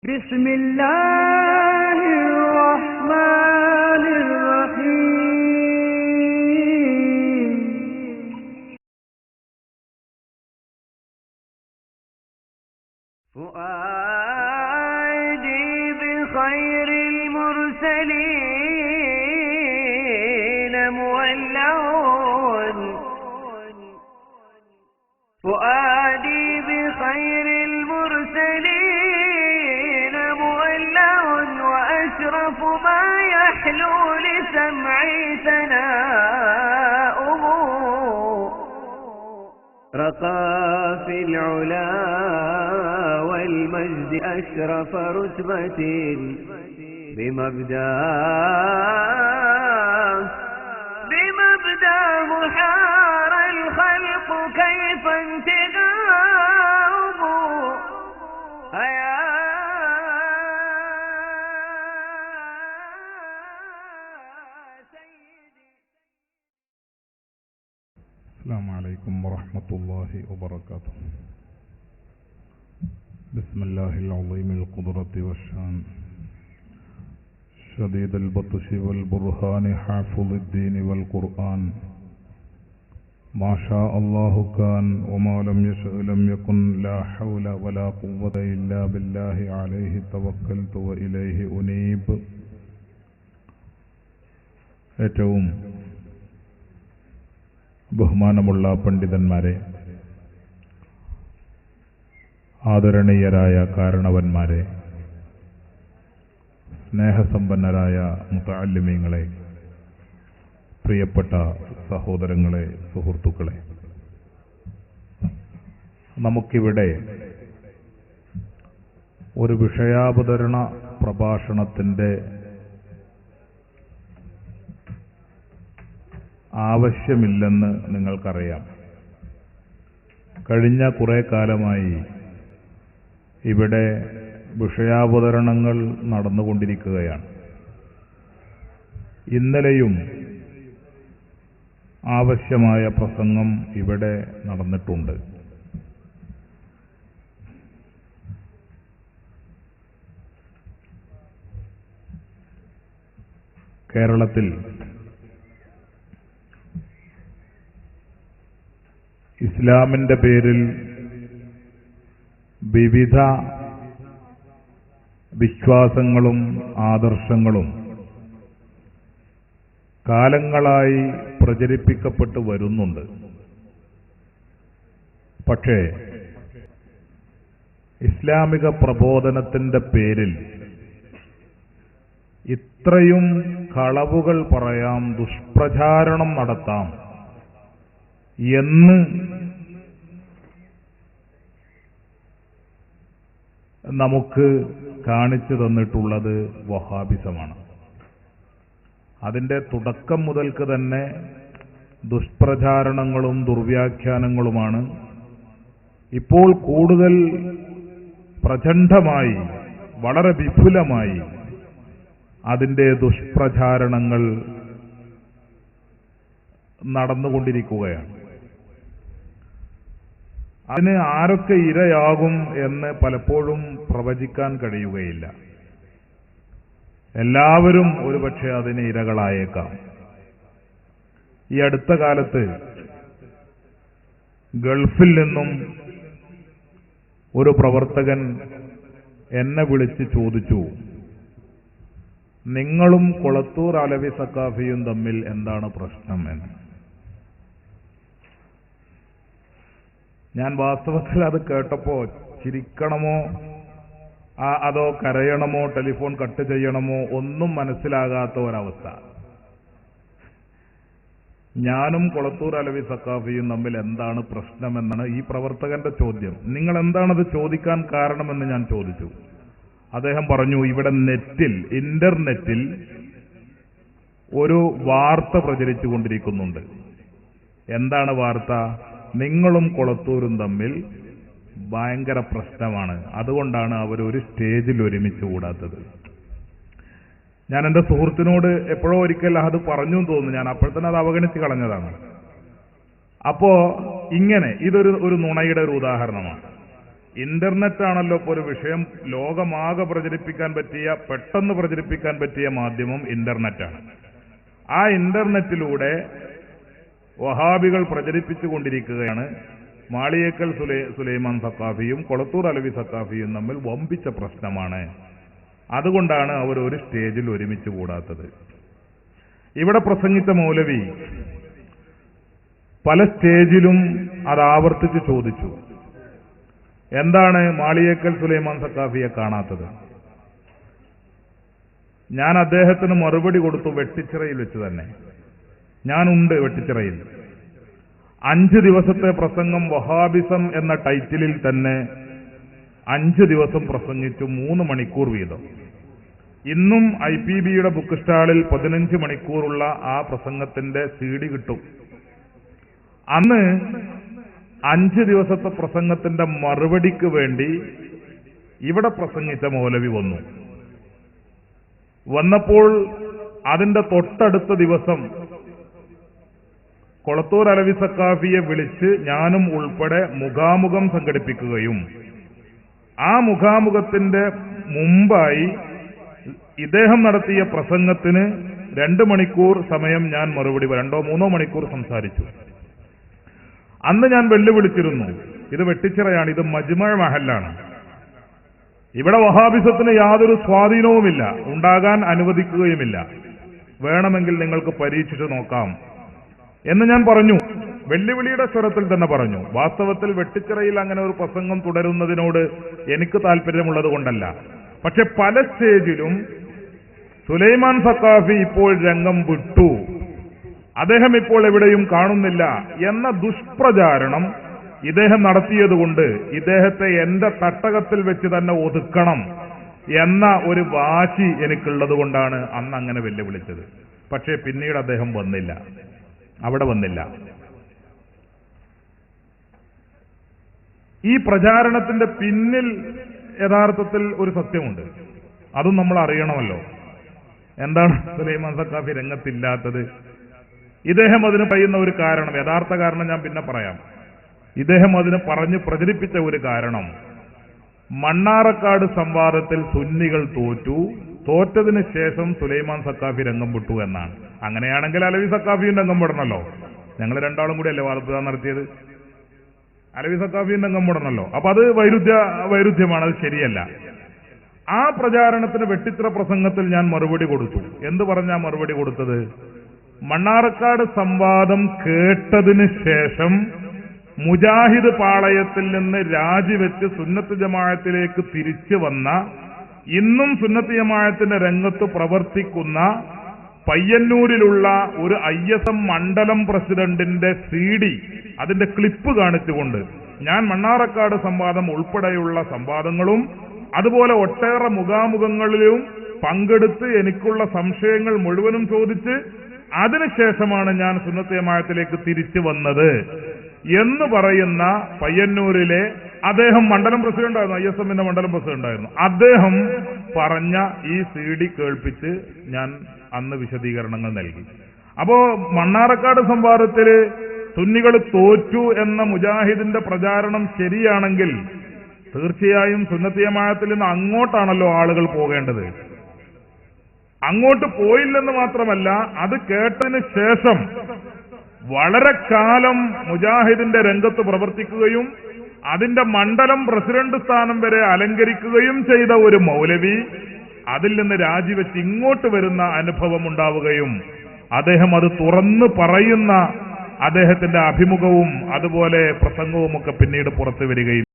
بسم الله الرحمن الرحيم فؤادي بخير المرسلين مولع فؤادي بخير المرسلين مولع وأشرف ما يحلو لسمعي ثناؤه رقى في العلا والمجد أشرف رتبة بمبداه حار الخلق كيف انتداب يا سيدي. السلام عليكم ورحمة الله وبركاته. بسم الله العظيم القدرة والشان شديد البطش والبرهان حافظ الدين والقرآن ما شاء الله كان وما لم يشأ لم يكن لا حول ولا قوة إلا بالله عليه توكلت وإليه أنيب. ഏറ്റവും ബഹുമാനമുള്ള പണ്ഡിതന്മാരെ, ആദരണീയരായ കാരണവന്മാരെ, സ്നേഹസമ്പന്നരായ മുതഅല്ലിമീങ്ങളെ, പ്രിയപ്പെട്ട സഹോദരങ്ങളെ, സുഹൃത്തുക്കളെ, നമുക്കിവിടെ ഒരു വിഷയാവതരണ പ്രഭാഷണത്തിൻ്റെ ആവശ്യമില്ലെന്ന് നിങ്ങൾക്കറിയാം. കഴിഞ്ഞ കുറേ കാലമായി ഇവിടെ വിഷയാവതരണങ്ങൾ നടന്നുകൊണ്ടിരിക്കുകയാണ്. ഇന്നലെയും ആവശ്യമായ പ്രസംഗം ഇവിടെ നടന്നിട്ടുണ്ട്. കേരളത്തിൽ ഇസ്ലാമിന്റെ പേരിൽ വിവിധ വിശ്വാസങ്ങളും ആദർശങ്ങളും കാലങ്ങളായി പ്രചരിപ്പിക്കപ്പെട്ടു വരുന്നുണ്ട്. പക്ഷേ ഇസ്ലാമിക പ്രബോധനത്തിന്റെ പേരിൽ ഇത്രയും കളവുകൾ പറയാം, ദുഷ്പ്രചാരണം നടത്താം എന്ന് നമുക്ക് കാണിച്ചു തന്നിട്ടുള്ളത് വഹാബിസമാണ്. അതിൻ്റെ തുടക്കം മുതൽക്ക് തന്നെ ദുഷ്പ്രചാരണങ്ങളും ദുർവ്യാഖ്യാനങ്ങളുമാണ്. ഇപ്പോൾ കൂടുതൽ പ്രചണ്ഡമായി, വളരെ വിപുലമായി അതിൻ്റെ ദുഷ്പ്രചാരണങ്ങൾ നടന്നുകൊണ്ടിരിക്കുകയാണ്. അതിന് ആരൊക്കെ ഇരയാകും എന്ന് പലപ്പോഴും പ്രവചിക്കാൻ കഴിയുകയില്ല. എല്ലാവരും ഒരുപക്ഷെ അതിന് ഇരകളായേക്കാം. ഈ അടുത്ത കാലത്ത് ഗൾഫിൽ നിന്നും ഒരു പ്രവർത്തകൻ എന്നെ വിളിച്ച് ചോദിച്ചു, നിങ്ങളും കൊളത്തൂർ അലവി സഖാഫിയും തമ്മിൽ എന്താണ് പ്രശ്നം എന്ന്. ഞാൻ വാസ്തവത്തിൽ അത് കേട്ടപ്പോ ചിരിക്കണമോ അതോ കരയണമോ ടെലിഫോൺ കട്ട് ചെയ്യണമോ ഒന്നും മനസ്സിലാകാത്ത ഒരവസ്ഥ. ഞാനും കൊളത്തൂർ അലവി സഖാഫിയും തമ്മിൽ എന്താണ് പ്രശ്നമെന്നാണ് ഈ പ്രവർത്തകന്റെ ചോദ്യം. നിങ്ങൾ എന്താണത് ചോദിക്കാൻ കാരണമെന്ന് ഞാൻ ചോദിച്ചു. അദ്ദേഹം പറഞ്ഞു, ഇവിടെ ഇന്റർനെറ്റിൽ ഒരു വാർത്ത പ്രചരിച്ചു കൊണ്ടിരിക്കുന്നുണ്ട്. എന്താണ് വാർത്ത? നിങ്ങളും കൊളത്തൂരും തമ്മിൽ ഭയങ്കര പ്രശ്നമാണ്, അതുകൊണ്ടാണ് അവരൊരു സ്റ്റേജിൽ ഒരുമിച്ച് കൂടാത്തത്. ഞാൻ എൻ്റെ സുഹൃത്തിനോട് എപ്പോഴോ ഒരിക്കൽ അത് പറഞ്ഞു തോന്നുന്നു. ഞാൻ അപ്പോഴത്തന്നെ അത് അവഗണിച്ച് കളഞ്ഞതാണ്. അപ്പോ ഇങ്ങനെ ഇതൊരു നുണയുടെ ഒരു ഉദാഹരണമാണ്. ഇന്റർനെറ്റ് ആണല്ലോ ഇപ്പോൾ ഒരു വിഷയം ലോകമാകെ പ്രചരിപ്പിക്കാൻ പറ്റിയ, പെട്ടെന്ന് പ്രചരിപ്പിക്കാൻ പറ്റിയ മാധ്യമം ഇന്റർനെറ്റാണ്. ആ ഇന്റർനെറ്റിലൂടെ വഹാബികൾ പ്രചരിപ്പിച്ചുകൊണ്ടിരിക്കുകയാണ് മാളിയേക്കൽ സുലൈമാൻ സഖാഫിയും കൊളത്തൂർ അലവി സഖാഫിയും തമ്മിൽ വമ്പിച്ച പ്രശ്നമാണ്. അതുകൊണ്ടാണ് അവർ ഒരു സ്റ്റേജിൽ ഒരുമിച്ച് കൂടാത്തത്. ഇവിടെ പ്രസംഗിച്ച മൗലവി പല സ്റ്റേജിലും അത് ആവർത്തിച്ച് ചോദിച്ചു, എന്താണ് മാളിയേക്കൽ സുലൈമാൻ സഖാഫിയെ കാണാത്തത്? ഞാൻ അദ്ദേഹത്തിന് മറുപടി കൊടുത്തു, വെട്ടിച്ചിറയിൽ വെച്ച് തന്നെ. ഞാനുണ്ട് വെട്ടിച്ചിറയിൽ. 5 ദിവസത്തെ പ്രസംഗം വഹാബിസം എന്ന ടൈറ്റിലിൽ തന്നെ 5 ദിവസം പ്രസംഗിച്ചു, 3 മണിക്കൂർ വീതം. ഇന്നും IPBയുടെ ബുക്ക് സ്റ്റാളിൽ 15 മണിക്കൂറുള്ള ആ പ്രസംഗത്തിന്റെ CD കിട്ടും. അന്ന് 5 ദിവസത്തെ പ്രസംഗത്തിന്റെ മറുപടിക്ക് വേണ്ടി ഇവിടെ പ്രസംഗിച്ച മൗലവി വന്നപ്പോൾ അതിന്റെ തൊട്ടടുത്ത ദിവസം കൊളത്തൂർ അലവി സഖാഫിയെ വിളിച്ച് ഞാനും ഉൾപ്പെടെ മുഖാമുഖം സംഘടിപ്പിക്കുകയും ആ മുഖാമുഖത്തിന്റെ മുമ്പായി ഇദ്ദേഹം നടത്തിയ പ്രസംഗത്തിന് 2 മണിക്കൂർ സമയം ഞാൻ മറുപടി 2-3 മണിക്കൂർ സംസാരിച്ചു. അന്ന് ഞാൻ വെല്ലുവിളിച്ചിരുന്നു, ഇത് വെട്ടിച്ചിറയാണ്, ഇത് മജ്മഅ മഹല്ലാണ്, ഇവിടെ വഹാബിസത്തിന് യാതൊരു സ്വാധീനവുമില്ല, ഉണ്ടാകാൻ അനുവദിക്കുകയുമില്ല, വേണമെങ്കിൽ നിങ്ങൾക്ക് പരീക്ഷിച്ചു നോക്കാം എന്ന് ഞാൻ പറഞ്ഞു. വെല്ലുവിളിയുടെ സ്വരത്തിൽ തന്നെ പറഞ്ഞു. വാസ്തവത്തിൽ വെട്ടിച്ചിറയിൽ അങ്ങനെ ഒരു പ്രസംഗം തുടരുന്നതിനോട് എനിക്ക് താല്പര്യമുള്ളത് കൊണ്ടല്ല. പക്ഷെ പല സ്റ്റേജിലും സുലൈമാൻ സഖാഫി ഇപ്പോൾ രംഗം വിട്ടു, അദ്ദേഹം ഇപ്പോൾ എവിടെയും കാണുന്നില്ല എന്ന ദുഷ്പ്രചാരണം ഇദ്ദേഹം നടത്തിയതുകൊണ്ട് ഇദ്ദേഹത്തെ എന്റെ തട്ടകത്തിൽ വെച്ച് തന്നെ ഒതുക്കണം എന്ന ഒരു വാശി എനിക്കുള്ളത് കൊണ്ടാണ് അന്ന് അങ്ങനെ വെല്ലുവിളിച്ചത്. പക്ഷേ പിന്നീട് അദ്ദേഹം അവിടെ വന്നില്ല. ഈ പ്രചാരണത്തിന്റെ പിന്നിൽ യഥാർത്ഥത്തിൽ ഒരു സത്യമുണ്ട്, അതും നമ്മൾ അറിയണമല്ലോ. എന്താണ് സുലൈമാൻ സഖാഫി രംഗത്തില്ലാത്തത്? ഇദ്ദേഹം അതിന് പറയുന്ന ഒരു കാരണം, യഥാർത്ഥ കാരണം ഞാൻ പിന്നെ പറയാം. ഇദ്ദേഹം അതിന് പറഞ്ഞ് പ്രചരിപ്പിച്ച ഒരു കാരണം, മണ്ണാറക്കാട് സംവാദത്തിൽ സുന്നികൾ തോറ്റതിന് ശേഷം സുലൈമാൻ സഖാഫി രംഗം വിട്ടു എന്നാണ്. അങ്ങനെയാണെങ്കിൽ അലവി സഖാഫിയും രംഗം വിടണല്ലോ. ഞങ്ങൾ രണ്ടാളും കൂടി അല്ലേ വാർത്ത നടത്തിയത്? അലവി സഖാഫിയും രംഗം വിടണല്ലോ. അപ്പൊ അത് വൈരുദ്ധ്യമാണ്, അത് ശരിയല്ല. ആ പ്രചാരണത്തിന് വെട്ടിച്ചിറ പ്രസംഗത്തിൽ ഞാൻ മറുപടി കൊടുത്തു. എന്ത് പറഞ്ഞാ മറുപടി കൊടുത്തത്? മണ്ണാറക്കാട് സംവാദം കേട്ടതിന് ശേഷം മുജാഹിദ് പാളയത്തിൽ നിന്ന് രാജിവെച്ച് സുന്നത്ത് ജമാഅത്തിലേക്ക് തിരിച്ചു വന്ന, ഇന്നും സുന്നത്ത് ജമാഅത്തിന്റെ രംഗത്ത് പ്രവർത്തിക്കുന്ന പയ്യന്നൂരിലുള്ള ഒരു ISM മണ്ഡലം പ്രസിഡന്റിന്റെ CD, അതിന്റെ ക്ലിപ്പ് കാണിച്ചുകൊണ്ട് ഞാൻ മണ്ണാറക്കാട് സംവാദം ഉൾപ്പെടെയുള്ള സംവാദങ്ങളും അതുപോലെ ഒട്ടേറെ മുഖാമുഖങ്ങളിലും പങ്കെടുത്ത് എനിക്കുള്ള സംശയങ്ങൾ മുഴുവനും ചോദിച്ച് അതിനുശേഷമാണ് ഞാൻ സുന്നത്ത് ജമാഅത്തിലേക്ക് തിരിച്ചു വന്നത് എന്ന് പറയുന്ന പയ്യന്നൂരിലെ അദ്ദേഹം മണ്ഡലം പ്രസിഡന്റായിരുന്നു, ISMന്റെ മണ്ഡലം പ്രസിഡന്റായിരുന്നു. അദ്ദേഹം പറഞ്ഞ ഈ CD കേൾപ്പിച്ച് ഞാൻ അന്ന് വിശദീകരണങ്ങൾ നൽകി. അപ്പോ മണ്ണാറക്കാട് സംവാദത്തില് സുന്നികൾ തോറ്റു എന്ന മുജാഹിദിന്റെ പ്രചാരണം ശരിയാണെങ്കിൽ തീർച്ചയായും സുന്നത്ത് ജമാഅത്തിൽ നിന്ന് അങ്ങോട്ടാണല്ലോ ആളുകൾ പോകേണ്ടത്. അങ്ങോട്ട് പോയില്ലെന്ന് മാത്രമല്ല, അത് കേട്ടതിന് ശേഷം വളരെ കാലം മുജാഹിദിന്റെ രംഗത്ത് പ്രവർത്തിക്കുകയും അതിന്റെ മണ്ഡലം പ്രസിഡന്റ് സ്ഥാനം വരെ അലങ്കരിക്കുകയും ചെയ്ത ഒരു മൗലവി അതിൽ നിന്ന് രാജിവെച്ച് ഇങ്ങോട്ട് വരുന്ന അനുഭവം ഉണ്ടാവുകയും അദ്ദേഹം അത് തുറന്നു പറയുന്ന അദ്ദേഹത്തിന്റെ അഭിമുഖവും അതുപോലെ പ്രസംഗവും ഒക്കെ പിന്നീട് പുറത്തു വരികയും